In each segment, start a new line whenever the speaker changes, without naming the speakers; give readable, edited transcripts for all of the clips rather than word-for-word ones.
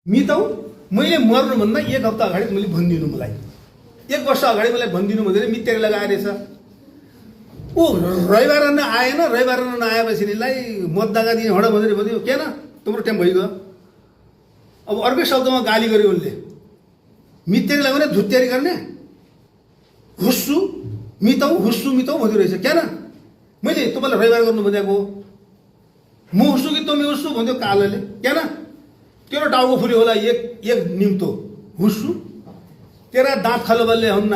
मिताउ मैले मर्नुभन्दा एक हप्ता अगाडि मैले भनिदिनु, मलाई एक वर्ष अगाडि मलाई भनिदिनु भनेर मितेर लगाएर छ। ऊ रविवार आएन, रविवार नआएपछि निलाई मतदाता दिने हड भनेर भन्यो, किन तिम्रो टाइम भइगयो। अब अर्कै शब्दमा गाली गर्यो उसले, मितेर लगाउने धुत्यारी गर्ने, हुस्सु मिताउ भन्दै रहेछ। किन मैले तपाईँलाई रविवार गर्नु भनेको, म हुस्सु कि तँ हुस्सु भन्थ्यो कालोले। किन तेरो टाउको फुल्यो होला एक निम्तो हुस्सु, तेरा दाँत खलो बल्ले हुन्न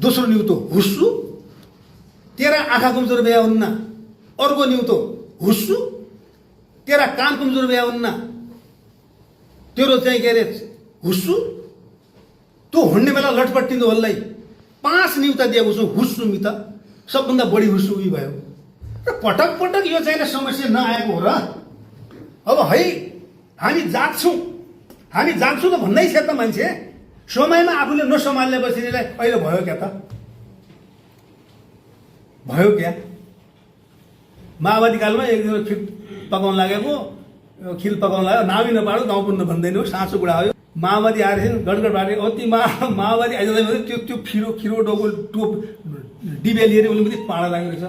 दोस्रो निम्तो हुस्सु, तेरा आँखा कमजोर भए हुन्न अर्को निम्तो हुस्सु, तेरा कान कमजोर भए हुन्न तेरो चाहिँ के अरे हुस्सु। तँ हुन्ने बेला लटपट्टिँदो होल्लाई 5 निम्ता दिएको छु हुस्सु मित, सबभन्दा बढी हुस्सु उही भयो। र पटक पटक यो चाहिँ समस्या नआएको हो र। अब है हामी जाग्छौँ त भन्दै छ त मान्छे, समयमा आफूले नसम्हाल्नेपछि अहिले भयो क्या त, भयो क्या। माओवादी कालमा एकजना खिर पकाउन लागेको, खिर पकाउन लाग्यो, नामी नपाडो गाउँ पुग्न भन्दैन हो, साँचो कुरा हो। माओवादी आएर गडगड बाटे अति माओवादी आइजाँदै त्यो खिरो डोको टोप डिबे लिएर उसले मात्रै पाडा लागेको रहेछ।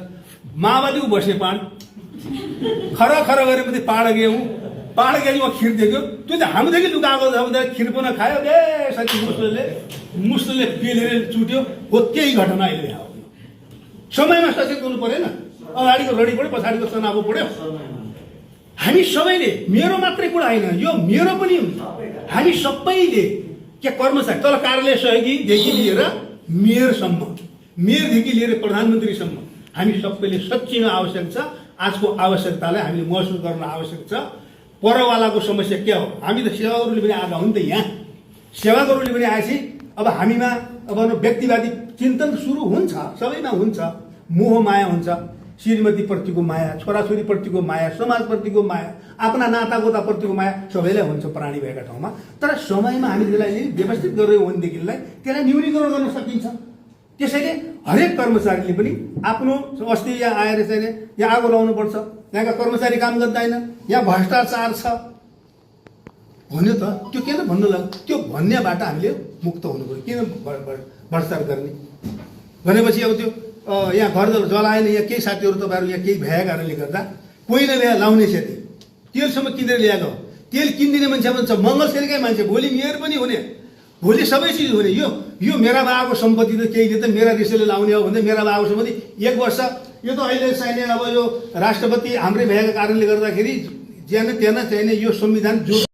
माओवादीको बस्ने पाड खर गरे मात्रै पाड गयौँ, पाड गएपछि उहाँ खिर देख्यो, त्यो चाहिँ हामीदेखि लुकाएको छ। खिर पनि खायो, ए साथी मुस्लोले पेलेर चुट्यो हो। त्यही घटना अहिले भयो। समयमा सचेत गर्नु परेन, अगाडिको रडी पढ्यो पछाडिको चनाव पढ्यो। हामी सबैले, मेरो मात्रै कुरा होइन यो, मेरो पनि हामी सबैले के कर्मचारी तल कार्यालय सहयोगीदेखि लिएर मेयरसम्म, मेयरदेखि लिएर प्रधानमन्त्रीसम्म हामी सबैले सच्चिन आवश्यक छ। आजको आवश्यकतालाई हामीले महसुस गर्न आवश्यक छ। परवालाको समस्या के हो? हामी त सेवागरुले पनि आएका हो नि त। यहाँ सेवागरुले पनि आएपछि अब हामीमा अब व्यक्तिवादी चिन्तन सुरु हुन्छ, सबैमा हुन्छ। मोह माया हुन्छ, श्रीमतीप्रतिको माया, छोराछोरीप्रतिको माया, समाजप्रतिको माया, आफ्ना नातागोताप्रतिको माया सबैलाई हुन्छ प्राणी भएका ठाउँमा। तर समयमा हामी त्यसलाई व्यवस्थित गरेर हो भनेदेखिलाई त्यसलाई न्यूनीकरण गर्न सकिन्छ। त्यसैले हरेक कर्मचारीले पनि आफ्नो, अस्ति यहाँ आएर चाहिँ यहाँ आगो लाउनुपर्छ, यहाँका कर्मचारी काम गर्दैन, यहाँ भ्रष्टाचार छ भन्यो त, त्यो किन भन्नु लाग्यो? त्यो भन्नेबाट हामीले मुक्त हुनु पऱ्यो। किन भ्रष्टाचार गर्ने भनेपछि अब त्यो यहाँ घर जलाएन, यहाँ केही साथीहरू तपाईँहरू यहाँ केही भएका कारणले गर्दा कोही न ल्याए लाउने क्षति, तेलसम्म किनेर ल्याएको हो। तेल किनिदिने मान्छे भन्छ मङ्गलसेरीकै मान्छे, भोलि मेयर पनि हुने, भोलि सबै चिज हुने। यो मेरा बाबाको सम्पत्ति त केही त मेरा रिसेले लाउने हो भने मेरा बाबाको सम्पत्ति 1 वर्ष यो त अहिले चाहिने अब यो राष्ट्रपति हाम्रै भएका कारणले गर्दाखेरि ज्यान त्यहाँ चाहिने यो संविधान जो